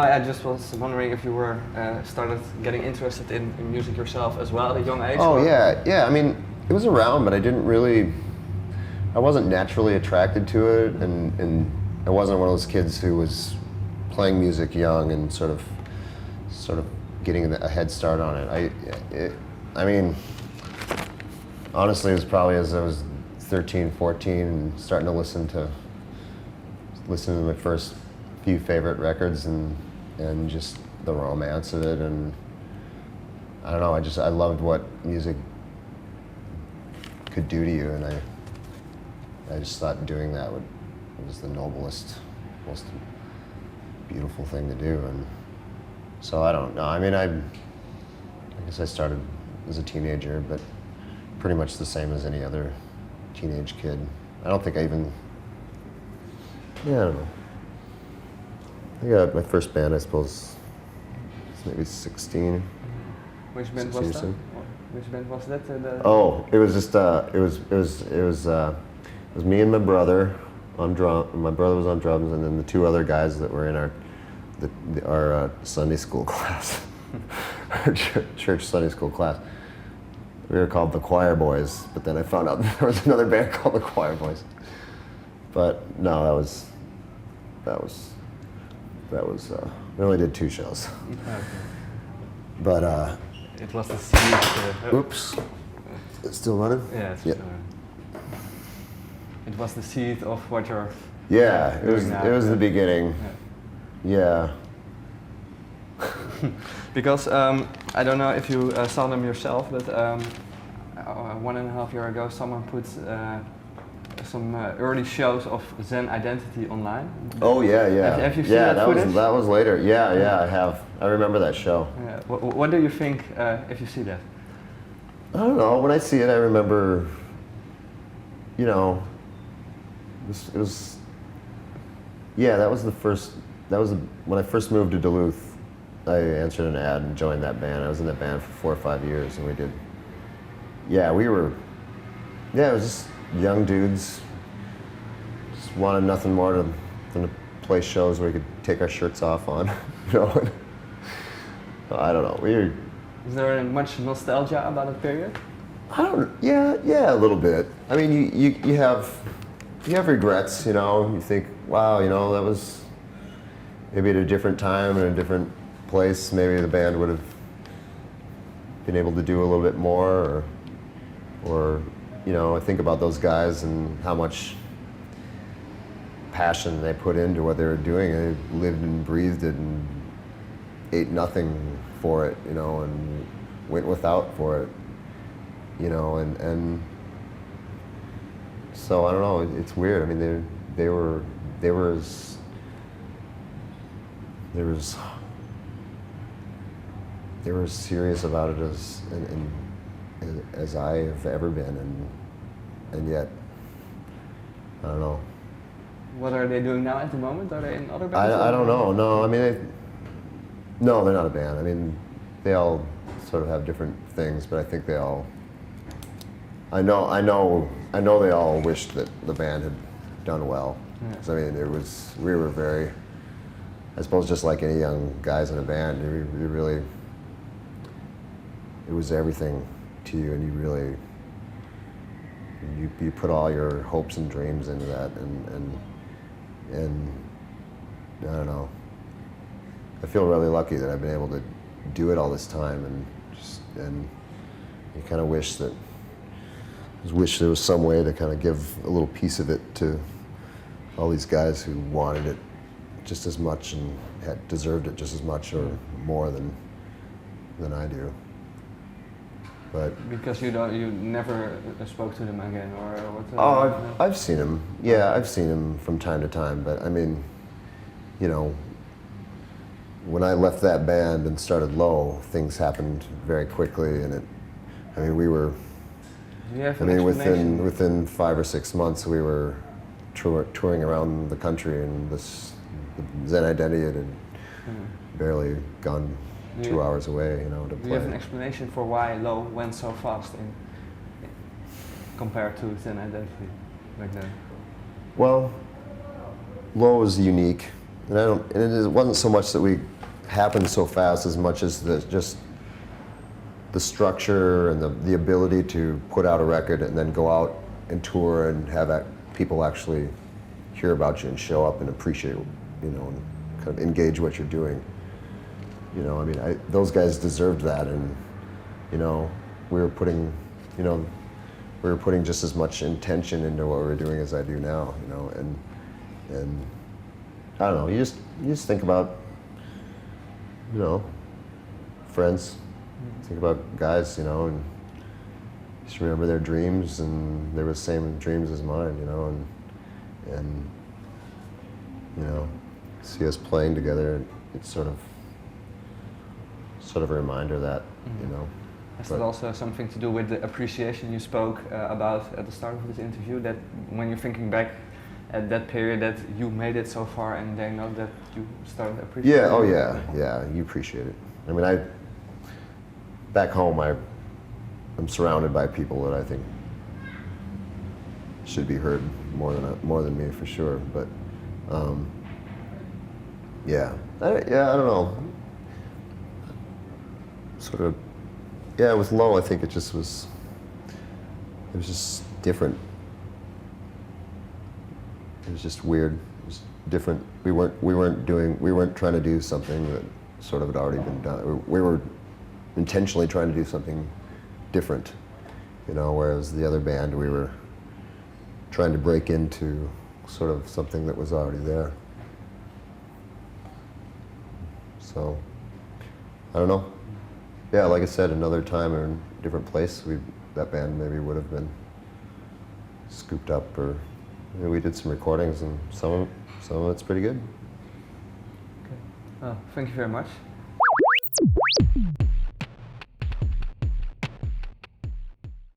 I just was wondering if you were started getting interested in music yourself as well at a young age. Oh yeah. I mean, it was around, but I wasn't naturally attracted to it, and I wasn't one of those kids who was playing music young and sort of getting a head start on it. I mean, honestly, it was probably as I was 13, 14, and starting to listen to my first few favorite records and just the romance of it, and I don't know, I loved what music could do to you, and I just thought doing that was the noblest, most beautiful thing to do. And so I don't know, I mean, I guess I started as a teenager, but pretty much the same as any other teenage kid. I don't think I don't know. I think my first band, I suppose, was maybe 16. Which band was that? Which band was that? Oh, it was just it was me and my brother on drum. My brother was on drums, and then the two other guys that were in our Sunday school class, our church Sunday school class. We were called the Choir Boys, but then I found out there was another band called the Choir Boys. But no, that was we only did 2 shows. Okay. But it was the seed. Oops, it's still running? Yeah. It was the seed of what you're. Yeah, doing now. It was the beginning. Yeah. Because I don't know if you saw them yourself, but 1.5 years ago, someone put some early shows of Zen Identity online. Oh yeah. Have you seen that footage? That was later. Yeah, I have. I remember that show. What do you think if you see that? I don't know. When I see it, I remember. You know, it was. Yeah, that was the first. When I first moved to Duluth. I answered an ad and joined that band. I was in that band for 4 or 5 years, and we did. Yeah, it was just young dudes. Just wanted nothing more than to play shows where we could take our shirts off on, you know. I don't know. Is there much nostalgia about that period? Yeah, a little bit. I mean, you have regrets, you know. You think, wow, you know, that was maybe at a different time and a different place, maybe the band would have been able to do a little bit more, or you know, I think about those guys and how much passion they put into what they were doing. They lived and breathed it and ate nothing for it, you know, and went without for it, you know, and so I don't know, it's weird. I mean, they were as serious about it as I have ever been, and yet, I don't know. What are they doing now at the moment? Are they in other bands? I don't know. No, I mean, no, they're not a band. I mean, they all sort of have different things, but I think they all. I know they all wished that the band had done well. Yeah. 'Cause, I mean, we were very. I suppose just like any young guys in a band, you really. It was everything to you, and you really. You put all your hopes and dreams into that, and I don't know. I feel really lucky that I've been able to do it all this time, and you kind of wish there was some way to kind of give a little piece of it to all these guys who wanted it just as much and had deserved it just as much or more than I do. But because you never spoke to them again, or what? I've seen him. Yeah, I've seen him from time to time. But I mean, you know, when I left that band and started Low, things happened very quickly, and we were. Within 5 or 6 months, we were touring around the country, and the Zen Identity had barely gone 2 hours away, you know, to play. Do you have an explanation for why Low went so fast compared to Zen Identity back then? Well, Low was unique And it wasn't so much that we happened so fast as much as just the structure and the ability to put out a record and then go out and tour and have people actually hear about you and show up and appreciate, and kind of engage what you're doing. I mean, those guys deserved that, and we were putting just as much intention into what we were doing as I do now. And I don't know. You just think about friends. Think about guys, and just remember their dreams, and they were the same dreams as mine, and see us playing together. It's sort of a reminder that, Has that also something to do with the appreciation you spoke about at the start of this interview? That when you're thinking back at that period, that you made it so far, and they know that you started appreciating. Yeah. Oh yeah. You appreciate it. I mean, back home, I'm surrounded by people that I think should be heard more than me for sure. But I don't know. Sort of, with Low, I think it was just different. It was just weird. It was different. We weren't trying to do something that sort of had already been done. We were intentionally trying to do something different, whereas the other band, we were trying to break into sort of something that was already there. So, I don't know. Yeah, like I said, another time or in a different place, that band maybe would have been scooped up, or we did some recordings, and some of it's pretty good. Okay. Well, thank you very much.